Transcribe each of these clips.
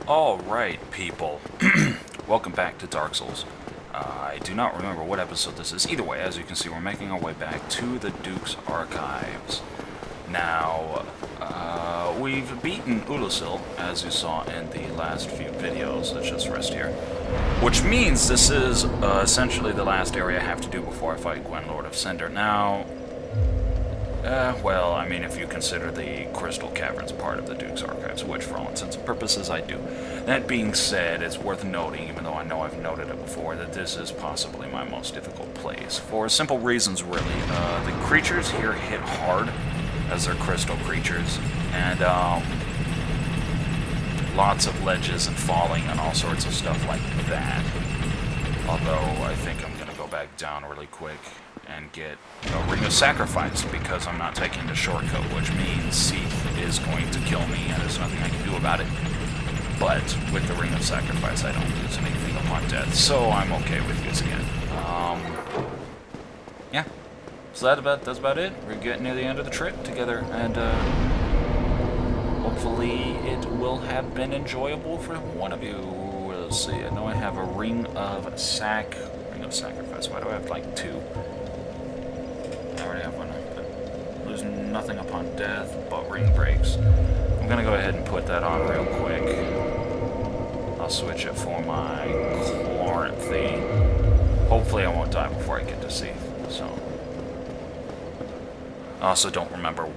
Alright, people. Welcome back to Dark Souls. I do not remember what episode this is. Either way, as you can see, we're making our way back to the Duke's Archives. Now, we've beaten Ulasil, as you saw in the last few videos. Let's just rest here. Which means this is essentially the last area I have to do before I fight Gwen, Lord of Cinder. Now, well, I mean, if you consider the Crystal Caverns part of the Duke's Archives, which for all intents and purposes I do. That being said, it's worth noting, even though I know I've noted it before, that this is possibly my most difficult place. For simple reasons, really. The creatures here hit hard, as they're crystal creatures, and lots of ledges and falling and all sorts of stuff like that. Although, I think I'm going to go back down really quick and get a Ring of Sacrifice, because I'm not taking the shortcut, which means Seeth is going to kill me, and there's nothing I can do about it. But with the Ring of Sacrifice, I don't lose anything upon death, so I'm okay with using it. Yeah. So that's about it. We're getting near the end of the trip together, and hopefully it will have been enjoyable for one of you. Let's see, I know I have a Ring of Sacrifice. Why do I have like two? I already have one. Lose nothing upon death, but ring breaks. I'm gonna go ahead and put that on real quick. I'll switch it for my Chloranthy. Hopefully I won't die before I get to Seeth. So, I also don't remember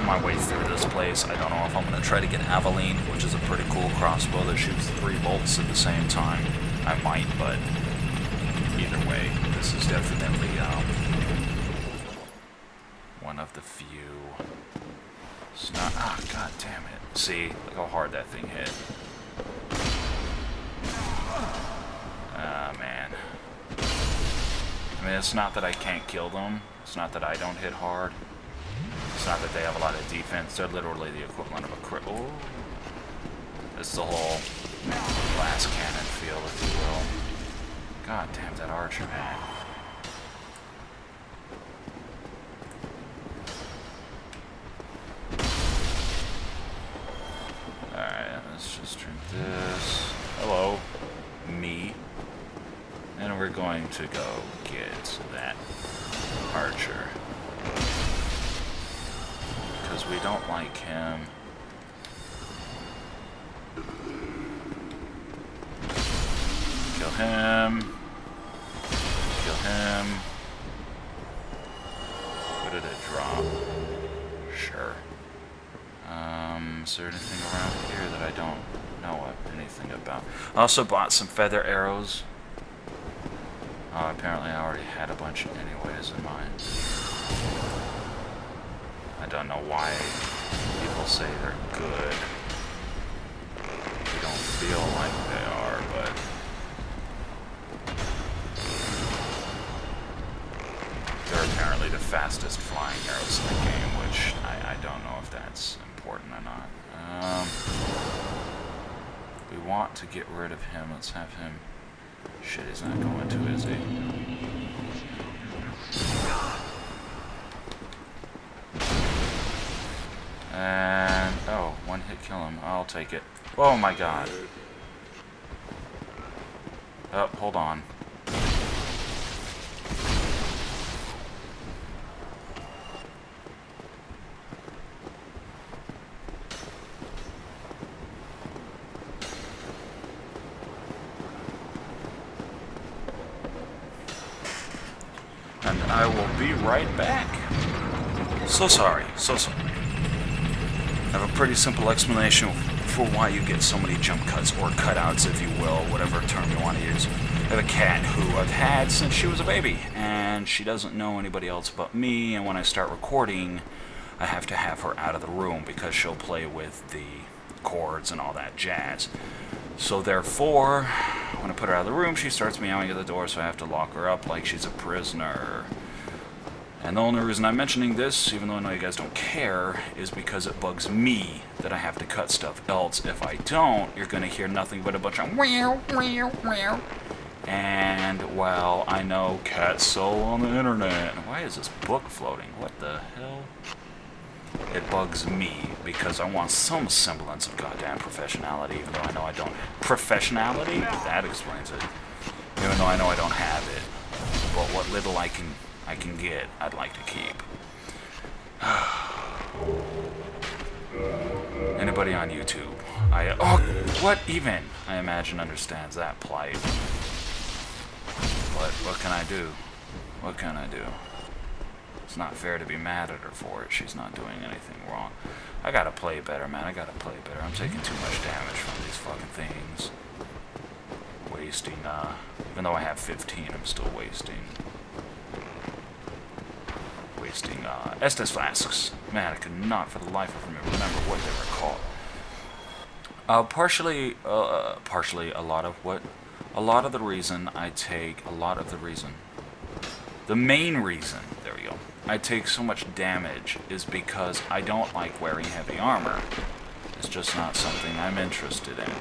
my way through this place. I don't know if I'm gonna try to get Aveline, which is a pretty cool crossbow that shoots 3 bolts at the same time. I might, but either way, this is definitely one of the few. It's not. Ah, god damn it! See, look how hard that thing hit. Ah, man. I mean, it's not that I can't kill them. It's not that I don't hit hard. It's not that they have a lot of defense. They're literally the equivalent of a crit. Oh, it's the whole glass cannon feel, if you will. God damn that archer, man. Alright, let's just drink this. Hello, me. And we're going to go get that archer. Because we don't like him. Kill him. Kill him. What did it drop? Sure. Is there anything around here that I don't know anything about? I also bought some feather arrows. Apparently I already had a bunch anyways in mine. I don't know why people say they're good. They don't feel like they are, but they're apparently the fastest flying arrows in the game, which I don't know if that's important or not. We want to get rid of him. Let's have him. Shit, he's not going to, is he? And oh, one hit kill him. I'll take it. Oh my god. Oh, hold on. And I will be right back. So sorry, so sorry. I have a pretty simple explanation for why you get so many jump cuts, or cutouts if you will, whatever term you want to use. I have a cat who I've had since she was a baby, and she doesn't know anybody else but me, and when I start recording, I have to have her out of the room because she'll play with the cords and all that jazz. So therefore, when I put her out of the room, she starts meowing at the door, so I have to lock her up like she's a prisoner. And the only reason I'm mentioning this, even though I know you guys don't care, is because it bugs me that I have to cut stuff. Else, if I don't, you're going to hear nothing but a bunch of meow, meow, meow. And, well, I know cat soul on the internet. Why is this book floating? What the hell? It bugs me because I want some semblance of goddamn professionality, even though I know I don't. Professionality? That explains it. Even though I know I don't have it. But what little I can get, I'd like to keep. Anybody on YouTube? Oh, what even? I imagine understands that plight. But what can I do? What can I do? It's not fair to be mad at her for it. She's not doing anything wrong. I gotta play better, man. I gotta play better. I'm taking too much damage from these fucking things. Wasting, even though I have 15, I'm still wasting. Estes flasks. Man, I could not for the life of me remember what they were called. Partially a lot of the reason I take, the main reason, there we go, I take so much damage is because I don't like wearing heavy armor. It's just not something I'm interested in.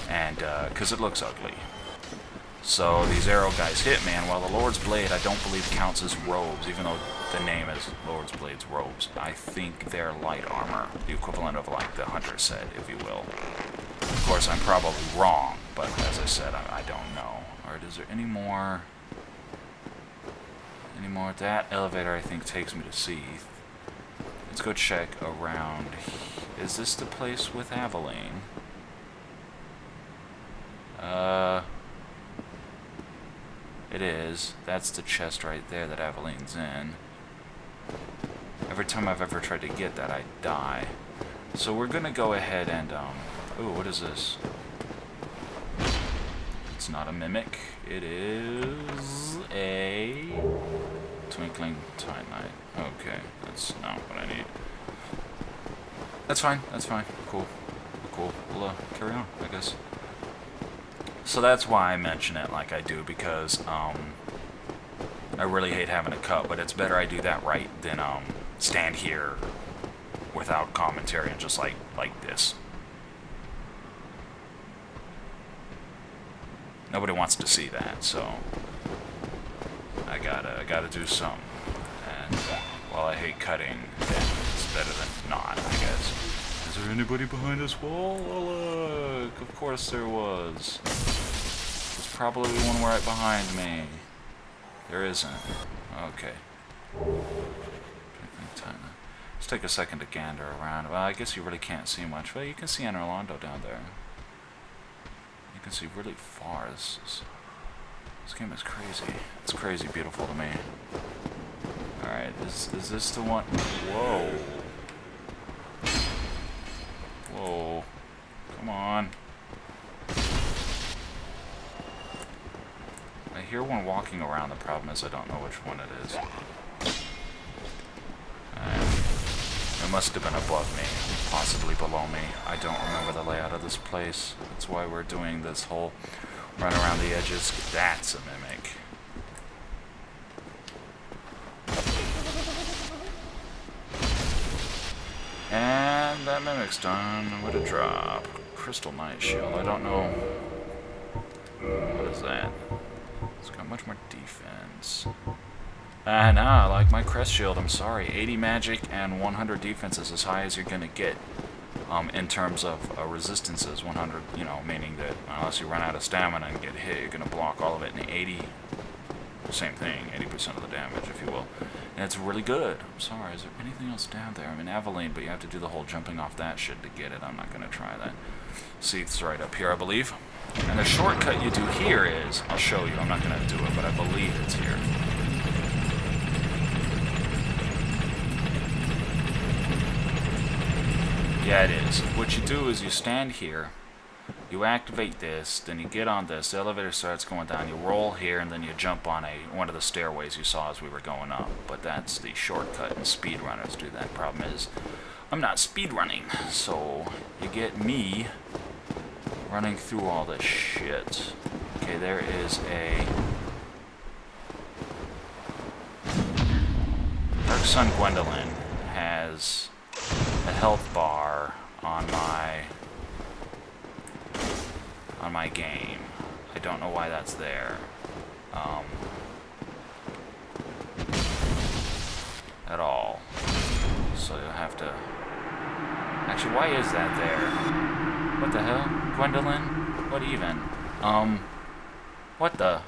And, because it looks ugly. So these arrow guys hit me, and while the Lord's Blade I don't believe counts as robes, even though the name is Lord's Blade's robes, I think they're light armor, the equivalent of like the hunter set, if you will. Of course, I'm probably wrong, but as I said, I don't know. Alright, is there any more? That elevator, I think, takes me to Seeth. Let's go check around. Is this the place with Aveline? It is. That's the chest right there that Aveline's in. Every time I've ever tried to get that, I die. So we're gonna go ahead and, ooh, what is this? It's not a mimic. It is a twinkling titanite. Okay, that's not what I need. That's fine. Cool. We'll, carry on, I guess. So that's why I mention it like I do, because I really hate having to cut, but it's better I do that right than stand here without commentary and just like this. Nobody wants to see that, so I gotta do something. And while I hate cutting, it's better than not, I guess. Is there anybody behind this wall? Oh, look, of course there was. There's probably one right behind me. There isn't. Okay. Let's take a second to gander around. Well, I guess you really can't see much. Well, you can see Anor Londo down there. You can see really far. This game is crazy. It's crazy beautiful to me. Alright, is this the one? Whoa. Whoa. Come on. I hear one walking around. The problem is I don't know which one it is. It must have been above me, possibly below me. I don't remember the layout of this place. That's why we're doing this whole run around the edges. That's a mimic. And that mimic's done. What a drop. Crystal Knight Shield. I don't know. What is that? It's got much more defense. Nah, like my crest shield, I'm sorry. 80 magic and 100 defense is as high as you're gonna get. In terms of resistances, 100, meaning that unless you run out of stamina and get hit, you're gonna block all of it, and 80, same thing, 80% of the damage, if you will. And it's really good. I'm sorry, is there anything else down there? I mean, Aveline, but you have to do the whole jumping off that shit to get it. I'm not gonna try that. Seeth's right up here, I believe. And the shortcut you do here is, I'll show you, I'm not gonna do it, but I believe it's here. Yeah, it is. What you do is you stand here, you activate this, then you get on this, the elevator starts going down, you roll here, and then you jump on one of the stairways you saw as we were going up. But that's the shortcut, and speedrunners do that. Problem is, I'm not speedrunning, so you get me running through all this shit. Okay, there is a Dark Sun Gwendolyn has a health bar on my game. I don't know why that's at all. So you'll have to... Actually, why is that there? What the hell? Gwendolyn? What even? What the...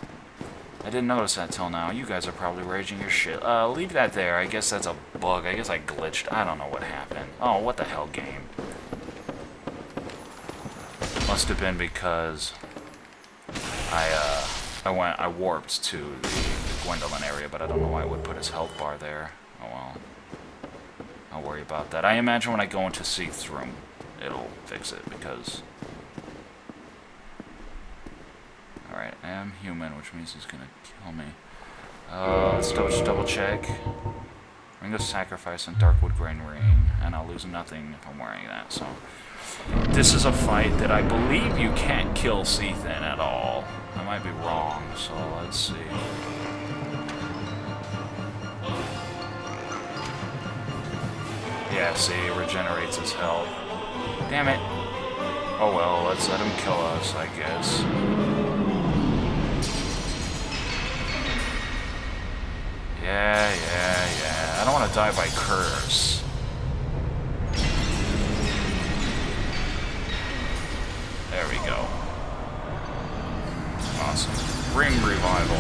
I didn't notice that till now. You guys are probably raging your shit. Leave that there. I guess that's a bug. I guess I glitched. I don't know what happened. Oh, what the hell, game? Must have been because I warped to the Gwendolyn area, but I don't know why it would put his health bar there. Oh well. I'll worry about that. I imagine when I go into Seeth's room, it'll fix it, because... Alright, I am human, which means he's gonna kill me. Let's double check. Ring of Sacrifice and Darkwood Grain Ring, and I'll lose nothing if I'm wearing that, so... This is a fight that I believe you can't kill Seeth in at all. I might be wrong, so let's see. Yeah, see, he regenerates his health. Damn it. Oh well, let's let him kill us, I guess. Yeah. I don't want to die by curse. There we go. Awesome. Ring revival.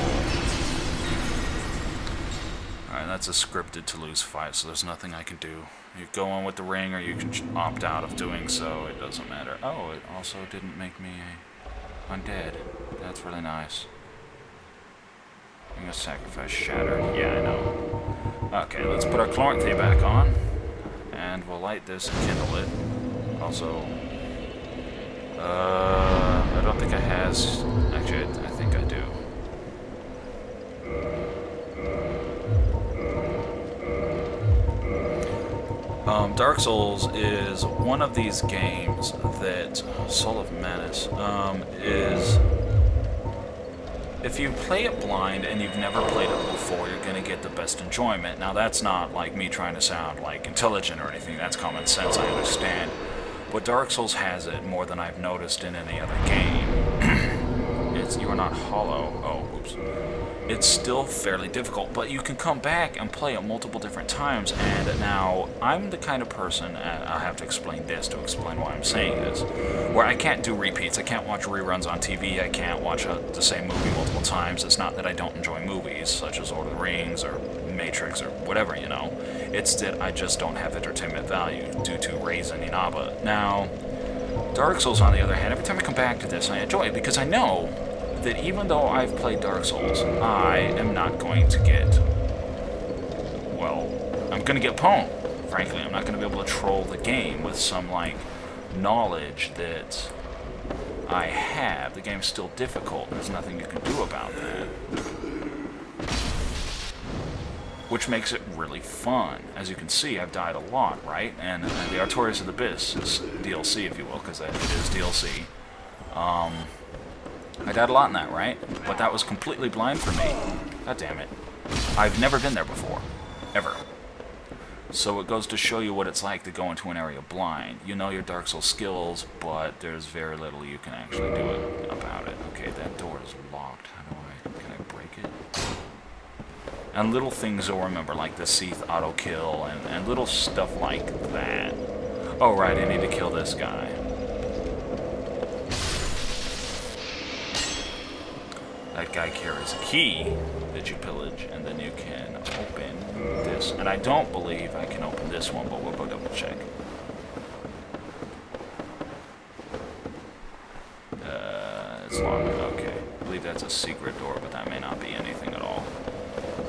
Alright, that's a scripted to lose fight, so there's nothing I can do. You go on with the ring, or you can opt out of doing so. It doesn't matter. Oh, it also didn't make me undead. That's really nice. I'm gonna sacrifice Shatter. Yeah, I know. Okay, let's put our Chloranthy back on. And we'll light this and kindle it. Also... I don't think I has... Actually, I think I do. Dark Souls is one of these games that... Soul of Menace, is... If you play it blind and you've never played it before, you're going to get the best enjoyment. Now, that's not like me trying to sound like intelligent or anything. That's common sense, I understand. But Dark Souls has it more than I've noticed in any other game. You are not hollow. Oh, oops. It's still fairly difficult, but you can come back and play it multiple different times. And now, I'm the kind of person, and I'll have to explain this to explain why I'm saying this, where I can't do repeats. I can't watch reruns on TV. I can't watch the same movie multiple times. It's not that I don't enjoy movies, such as Lord of the Rings or Matrix or whatever, you know. It's that I just don't have entertainment value due to Raiz and Inaba. Now, Dark Souls, on the other hand, every time I come back to this, I enjoy it because I know that even though I've played Dark Souls, I am not going to get... Well, I'm going to get pwned, frankly. I'm not going to be able to troll the game with some, like, knowledge that I have. The game's still difficult. There's nothing you can do about that. Which makes it really fun. As you can see, I've died a lot, right? And the Artorias of the Abyss is DLC, if you will, because it is DLC. I died a lot in that, right? But that was completely blind for me. God damn it. I've never been there before. Ever. So it goes to show you what it's like to go into an area blind. You know your Dark Souls skills, but there's very little you can actually do about it. Okay, that door is locked. How do I... Can I break it? And little things you'll remember, like the Seeth auto-kill, and little stuff like that. Oh, right, I need to kill this guy. That guy carries a key that you pillage, and then you can open this. And I don't believe I can open this one, but we'll go double check. It's locked. Okay. I believe that's a secret door, but that may not be anything at all.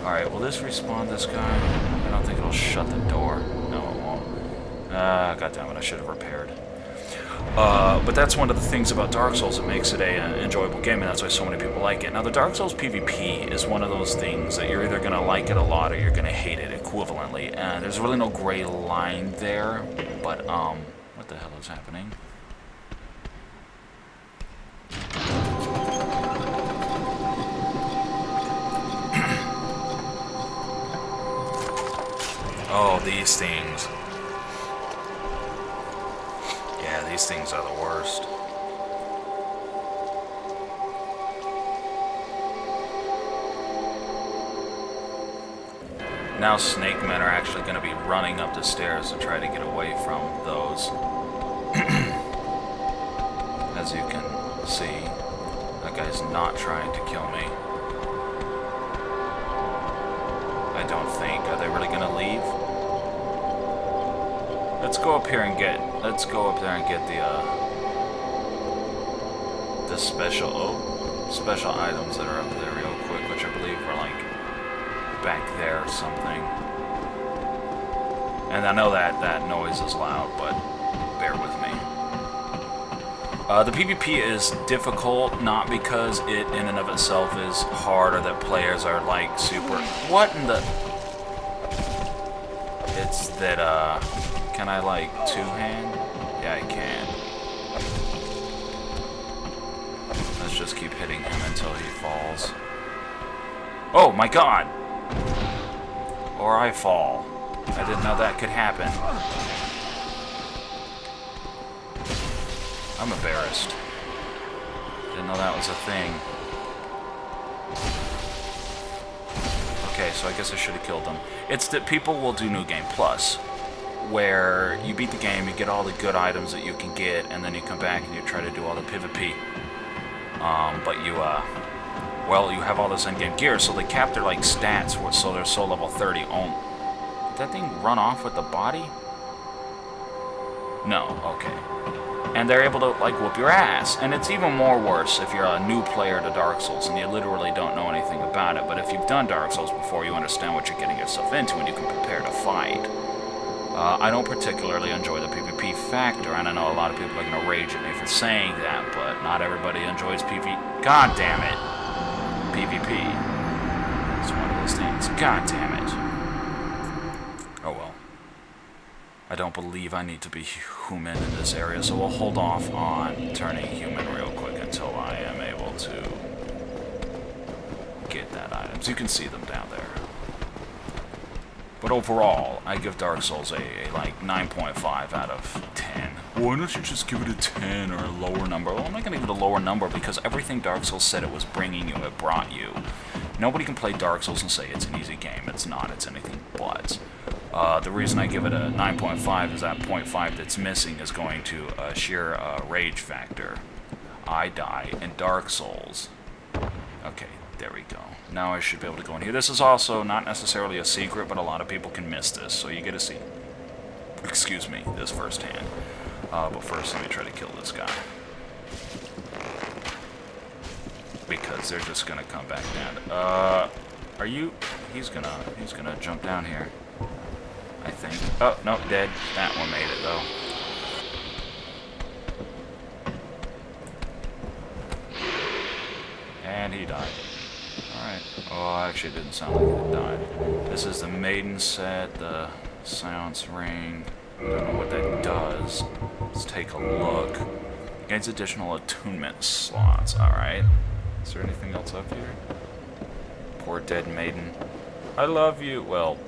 Alright, will this respawn this guy? I don't think it'll shut the door. No, it won't. God damn it, I should have repaired. But that's one of the things about Dark Souls that makes it an enjoyable game, and that's why so many people like it. Now, the Dark Souls PvP is one of those things that you're either going to like it a lot or you're going to hate it equivalently. And there's really no gray line there, but, what the hell is happening? Oh, these things. Yeah, these things are the worst. Now snake men are actually going to be running up the stairs to try to get away from those. As you can see, that guy's not trying to kill me. I don't think. Are they really going to leave? Let's go up here and get... Let's go up there and get the special items that are up there real quick, which I believe are like back there or something. And I know that noise is loud, but bear with me. The PvP is difficult, not because it in and of itself is hard or that players are like super... What in the... It's that, can I like two-hand? Yeah, I can. Let's just keep hitting him until he falls. Oh my god! Or I fall. I didn't know that could happen. I'm embarrassed. Didn't know that was a thing. Okay, so I guess I should have killed them. It's that people will do New Game Plus, where you beat the game, you get all the good items that you can get, and then you come back and you try to do all the PvP. But you, well, you have all this endgame gear, so they cap their, like, stats, so they're so level 30. Did that thing run off with the body? No, okay. And they're able to, like, whoop your ass. And it's even more worse if you're a new player to Dark Souls and you literally don't know anything about it. But if you've done Dark Souls before, you understand what you're getting yourself into and you can prepare to fight. I don't particularly enjoy the PvP factor, and I know a lot of people are going to rage at me for saying that, but not everybody enjoys PvP. God damn it. PvP. It's one of those things. God damn it. Oh well. I don't believe I need to be human in this area, so we'll hold off on turning human real quick until I am able to get that item. So you can see them down there. But overall, I give Dark Souls a like 9.5 out of 10. Why don't you just give it a 10 or a lower number? Well, I'm not going to give it a lower number because everything Dark Souls said it was bringing you, it brought you. Nobody can play Dark Souls and say it's an easy game. It's not. It's anything but. The reason I give it a 9.5 is that 0.5 that's missing is going to sheer rage factor. I die in Dark Souls. Okay, there we go. Now I should be able to go in here. This is also not necessarily a secret, but a lot of people can miss this, so you get to see, excuse me, this firsthand. But first, let me try to kill this guy. Because they're just gonna come back down. Are you? He's gonna jump down here. I think. Oh, no, dead. That one made it, though. And he died. Alright. Oh, actually, it didn't sound like it died. This is the Maiden set, the Seance Ring. I don't know what that does. Let's take a look. Gains additional attunement slots. Alright. Is there anything else up here? Poor dead maiden. I love you. Well,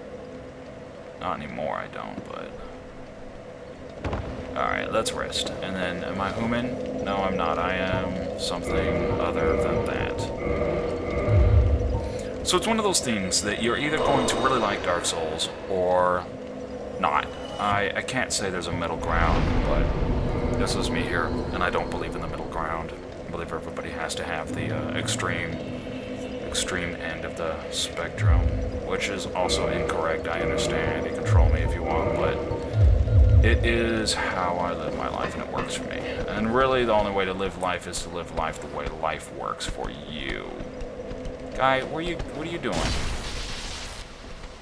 not anymore, I don't, but... Alright, let's rest. And then, am I human? No, I'm not. I am something other than that. So it's one of those things that you're either going to really like Dark Souls, or not. I can't say there's a middle ground, but this is me here, and I don't believe in the middle ground. I believe everybody has to have the extreme end of the spectrum, which is also incorrect. I understand. You control me if you want, but it is how I live my life, and it works for me. And really, the only way to live life is to live life the way life works for you. Guy, what are you doing?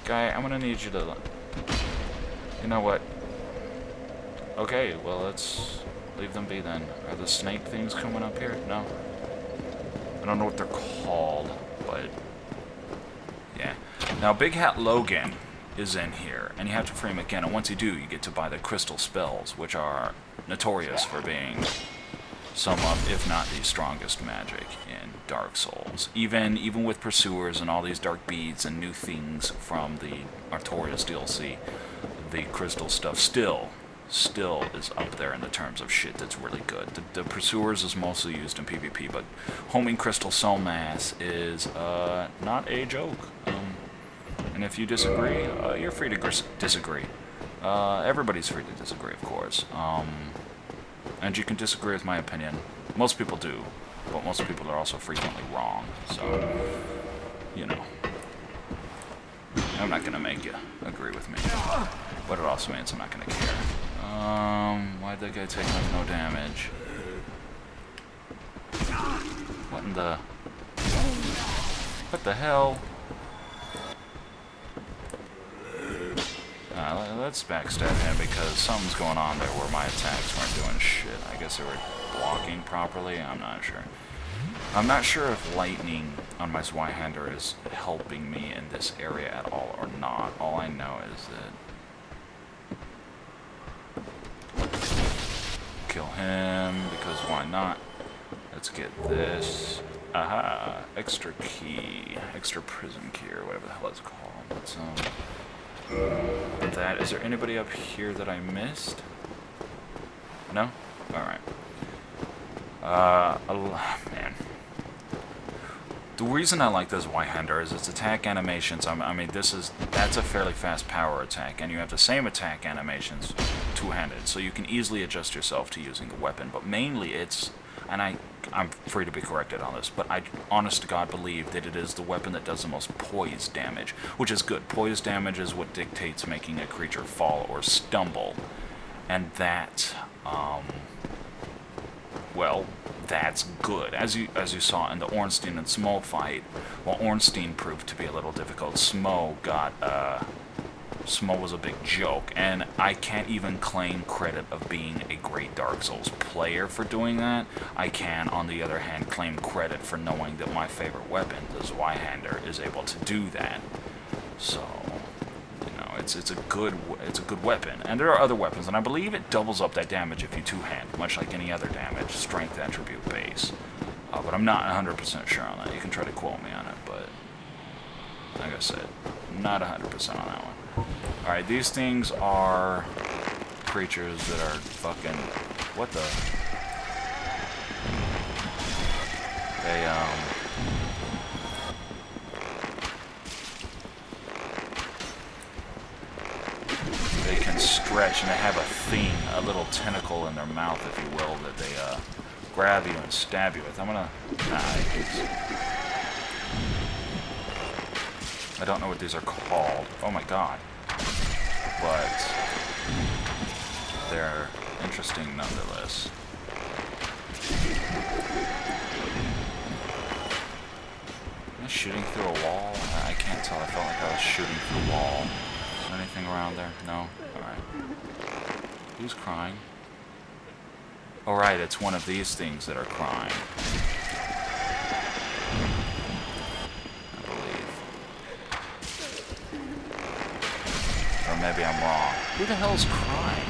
Guy, I'm gonna need you to... You know what? Okay, well, let's leave them be then. Are the snake things coming up here? No. I don't know what they're called, but... Yeah. Now, Big Hat Logan is in here, and you have to free him again, and once you do, you get to buy the crystal spells, which are notorious for being some of, if not the strongest magic in Dark Souls. Even with Pursuers and all these dark beads and new things from the Artorias DLC, the crystal stuff still is up there in the terms of shit that's really good. The Pursuers is mostly used in PvP, but homing Crystal Soul Mass is not a joke. And if you disagree, you're free to disagree. Everybody's free to disagree, of course. And you can disagree with my opinion. Most people do, but most people are also frequently wrong. So, you know. I'm not going to make you agree with me. But it also means I'm not going to care. Why'd that guy take like no damage? What in the... What the hell? Let's backstab him because something's going on there where my attacks weren't doing shit. I guess they were blocking properly. I'm not sure. I'm not sure if lightning on my Zweihander is helping me in this area at all or not. All I know is that... Kill him, because why not? Let's get this. Aha! Extra key. Extra prison key, or whatever the hell it's called. Let's, that. Is there anybody up here that I missed? No? Alright. Man. The reason I like this Zweihander is its attack animations. I mean, that's a fairly fast power attack, and you have the same attack animations two-handed, so you can easily adjust yourself to using the weapon. But mainly, it's, and I'm free to be corrected on this, but I, honest to God, believe that it is the weapon that does the most poise damage, which is good. Poise damage is what dictates making a creature fall or stumble, and that, well, that's good. As you saw in the Ornstein and Smo fight, while Ornstein proved to be a little difficult, Smo was a big joke, and I can't even claim credit of being a great Dark Souls player for doing that. I can, on the other hand, claim credit for knowing that my favorite weapon, the Zweihander, is able to do that. So, you know, it's a good weapon, and there are other weapons, and I believe it doubles up that damage if you two-hand, much like any other damage, strength attribute base. But I'm not 100% sure on that. You can try to quote me on it, but like I said, not 100% on that one. Alright, these things are creatures that are fucking... What the... They can stretch, and they have a thing, a little tentacle in their mouth, if you will, that they grab you and stab you with. I'm gonna... I don't know what these are called. Oh my god. But they're interesting nonetheless. Am I shooting through a wall? I can't tell. I felt like I was shooting through a wall. Is there anything around there? No? Alright. Who's crying? Oh right, it's one of these things that are crying. Maybe I'm wrong. Who the hell's crying?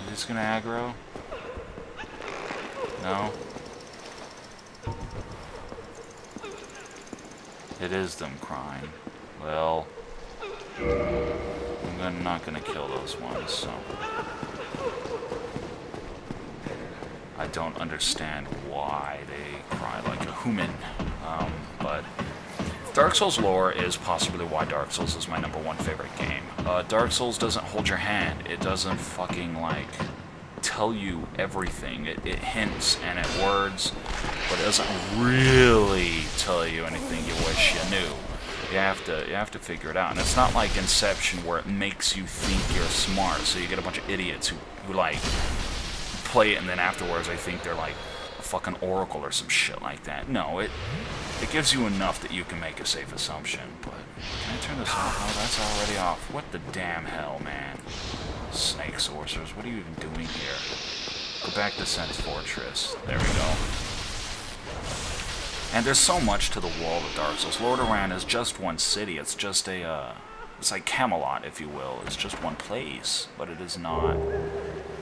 Is this gonna aggro? No? It is them crying. Well, I'm not gonna kill those ones, so... I don't understand why they cry like a human. But Dark Souls lore is possibly why Dark Souls is my #1 favorite game. Dark Souls doesn't hold your hand. It doesn't fucking, like, tell you everything. It hints and it words, but it doesn't really tell you anything you wish you knew. You have to figure it out. And it's not like Inception where it makes you think you're smart, so you get a bunch of idiots who like, play it and then afterwards they think they're, like, fucking oracle or some shit like that. No, it gives you enough that you can make a safe assumption, but... Can I turn this off? Oh, that's already off. What the damn hell, man? Snake sorcerers, what are you even doing here? Go back to Sen's Fortress. There we go. And there's so much to the world of Dark Souls. Lordran is just one city. It's just a, it's like Camelot, if you will. It's just one place, but it is not...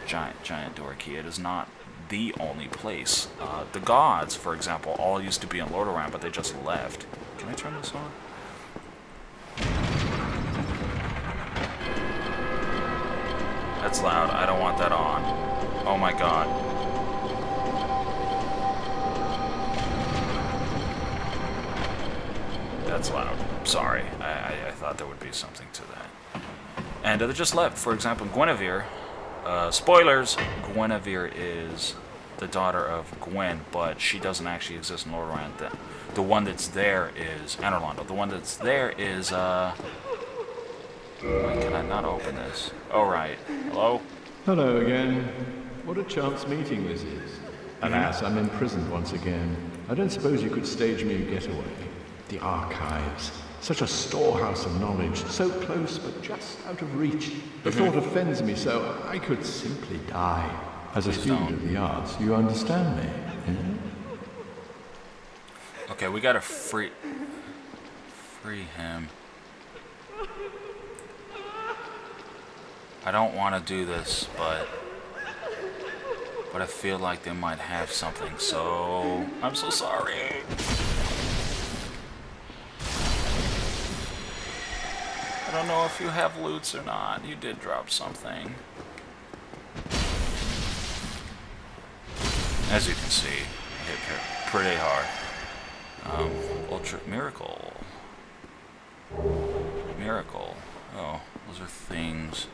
Giant door key. It is not the only place. The gods, for example, all used to be in Lordran, but they just left. Can I turn this on? That's loud. I don't want that on. Oh my god. that's loud. Sorry. I thought there would be something to that. And they just left. For example, Guinevere. Spoilers! Guinevere is the daughter of Gwen, but she doesn't actually exist in Lordran. The one that's there is... And Orlando. The one that's there is... Why can I not open this? Oh, right. Hello? Hello again. What a chance meeting this is. Alas, I'm imprisoned once again. I don't suppose you could stage me a getaway. The archives. Such a storehouse of knowledge. So close, but just out of reach. The thought offends me so I could simply die. As a student of the arts, you understand me? Okay, we gotta free him. I don't want to do this, but I feel like they might have something, so I'm so sorry. I don't know if you have loots or not. You did drop something. As you can see, I hit her pretty hard. Ultra Miracle. Miracle. Oh, those are things.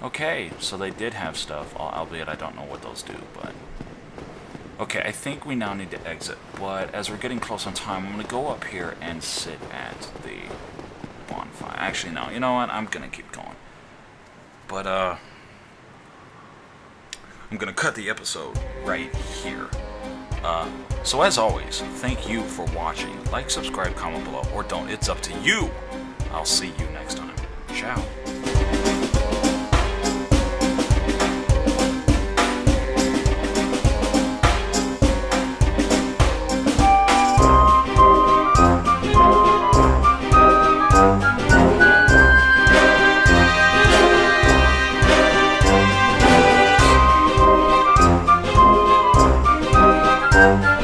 Okay, so they did have stuff, albeit I don't know what those do, but... Okay, I think we now need to exit, but as we're getting close on time, I'm going to go up here and sit at the bonfire. Actually, no, you know what? I'm going to keep going. But, I'm going to cut the episode right here. So as always, thank you for watching. Like, subscribe, comment below, or don't. It's up to you. I'll see you next time. Ciao. Thank you.